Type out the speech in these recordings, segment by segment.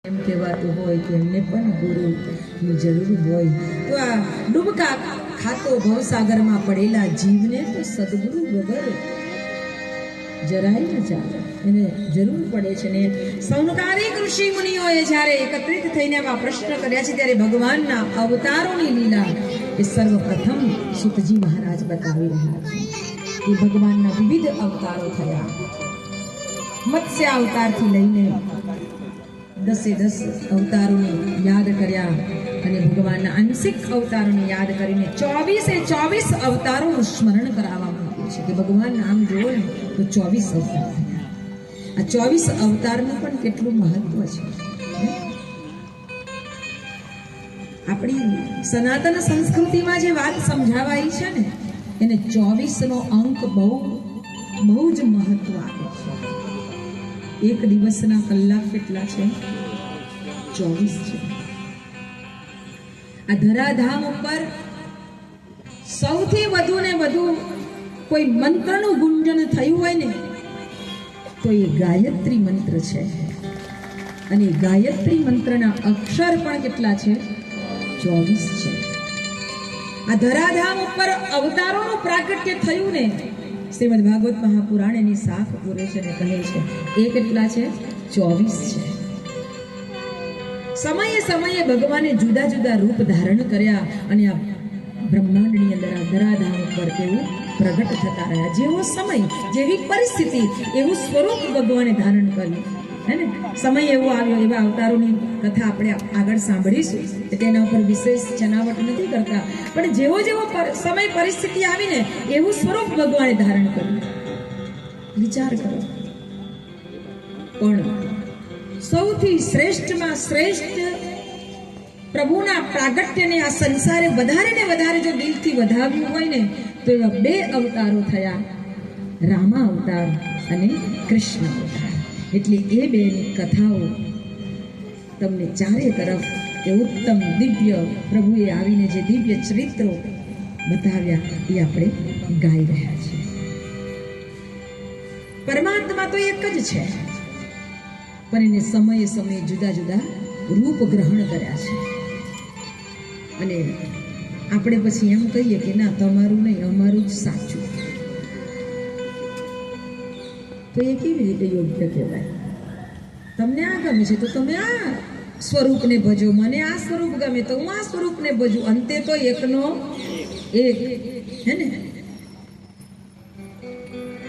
એમ કહેવાતું હોય કે એમને પણ ગુરુની જરૂર હોય તો આ ડૂબકા ખાતો ભવસાગરમાં પડેલા જીવને તો સદગુરુ વગર જરાય ન ચાલે, એને જરૂર પડે છે. ને સૌનકાદિક ઋષિ મુનિઓએ જ્યારે એકત્રિત થઈને આવા પ્રશ્ન કર્યા છે ત્યારે ભગવાનના અવતારોની લીલા એ સર્વપ્રથમ સુતજી મહારાજ બતાવી રહ્યા છે કે ભગવાનના વિવિધ અવતારો થયા. મત્સ્ય અવતારથી લઈને 10 અવતારોને યાદ કર્યા અને ભગવાનના આંશિક અવતારોને યાદ કરીને 24 અવતારોનું સ્મરણ કરાવવામાં આવ્યું છે કે ભગવાન નામ જોવો ને તો 24 અવતાર થયા. આ 24 અવતારનું પણ કેટલું મહત્વ છે. આપણી સનાતન સંસ્કૃતિમાં જે વાત સમજાવાઈ છે ને એને 24નો અંક બહુ જ મહત્વ આપે છે. એક દિવસના કલાક કેટલા છે? 24 છે. આ ધરાધામ ઉપર સૌથી વધુ ને વધુ કોઈ મંત્રનું ગુંજન થયું હોય ને તો એ ગાયત્રી મંત્ર છે. અને ગાયત્રી મંત્રના અક્ષર પણ કેટલા છે? 24 છે. આ ધરાધામ ઉપર અવતારોનું પ્રાગટ્ય થયું ને શ્રીમદ ભાગવત મહાપુરાણ એની સાફ પૂરે છે ને કહે છે એ કેટલા છે? 24 છે. સમયે સમયે ભગવાને જુદા જુદા રૂપ ધારણ કર્યા અને આ બ્રહ્માંડની અંદર આ ધરાધામ ઉપર તેવું પ્રગટ થતા રહ્યા. જેવો સમય, જેવી પરિસ્થિતિ, એવું સ્વરૂપ ભગવાને ધારણ કર્યું. હે ને? સમય એવો આવ્યો, એવા અવતારોની કથા આપણે આગળ સાંભળીશું એટલે એના ઉપર વિશેષ જણાવટ નથી કરતા, પણ જેવો સમય પરિસ્થિતિ આવીને એવું સ્વરૂપ ભગવાને ધારણ કર્યું. વિચાર કરો. પણ સૌથી શ્રેષ્ઠમાં શ્રેષ્ઠ પ્રભુના પ્રાગટ્યને આ સંસારે વધારે ને વધારે જો દિલથી વધાવ્યું હોય ને તો એવા 2 અવતારો થયા, રામા અવતાર અને કૃષ્ણ અવતાર. એટલે એ બેની કથાઓ તમને ચારે તરફ એ ઉત્તમ દિવ્ય પ્રભુએ આવીને જે દિવ્ય ચરિત્રો બતાવ્યા એ આપણે ગાઈ રહ્યા છીએ. પરમાત્મા તો એક જ છે, પણ એને સમયે સમયે જુદા જુદા રૂપ ગ્રહણ કર્યા છે. અને આપણે પછી એમ કહીએ કે ના, તમારું નહીં, અમારું જ સાચું, તો એ કેવી રીતે યોગ્ય કહેવાય? તમને આ ગમે છે તો તમે આ સ્વરૂપને ભજો, મને આ સ્વરૂપ ગમે તો હું આ સ્વરૂપને ભજું. અંતે તો એકનો એક, હે ને?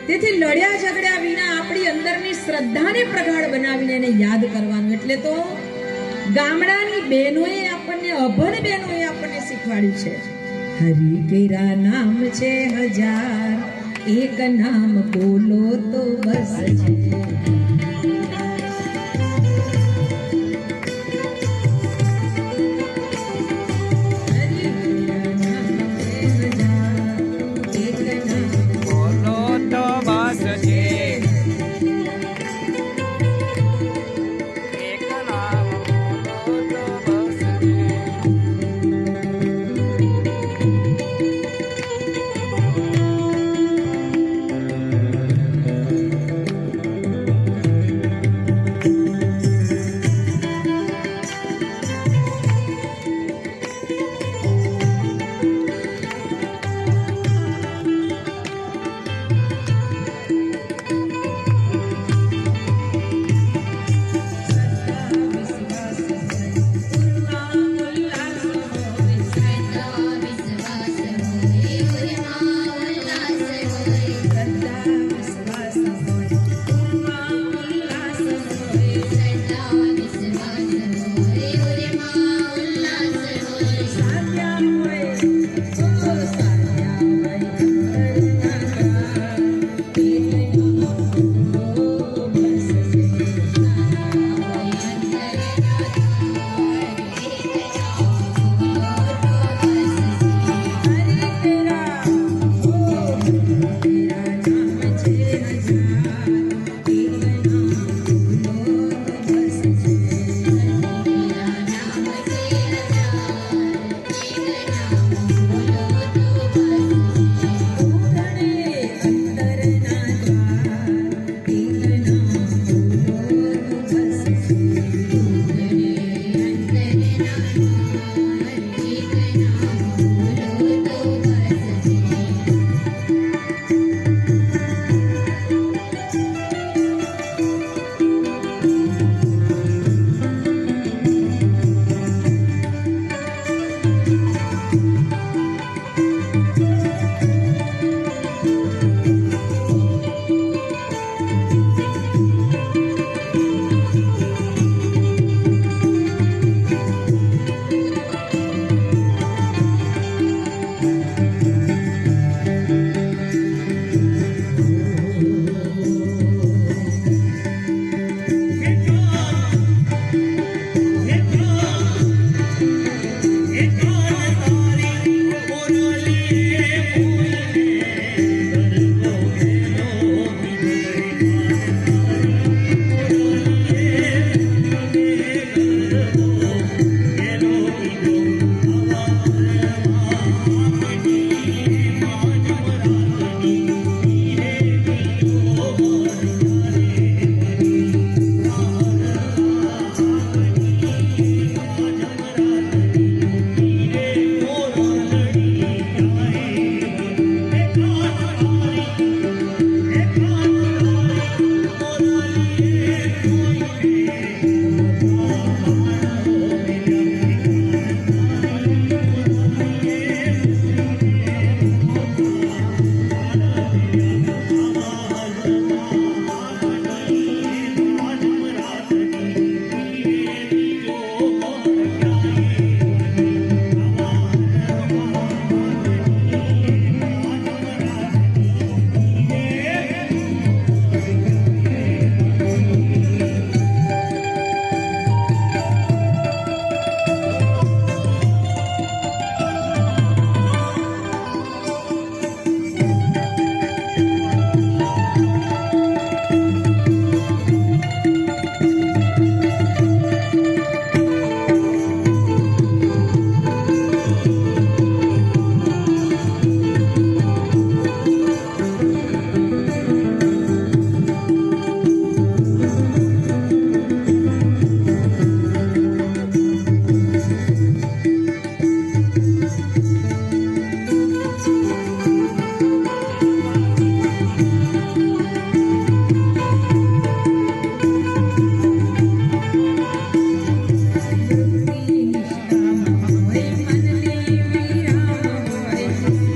તેથી લડ્યા ઝઘડ્યા વિના આપણી અંદરની શ્રદ્ધાને પ્રગાઢ બનાવીને એને યાદ કરવાનું. એટલે તો ગામડાની બહેનોએ આપણને, અભણ બહેનોએ આપણને શીખવાડ્યું છે, હરિ કેરા નામ છે 1000, એક નામ બોલો તો બસ છે.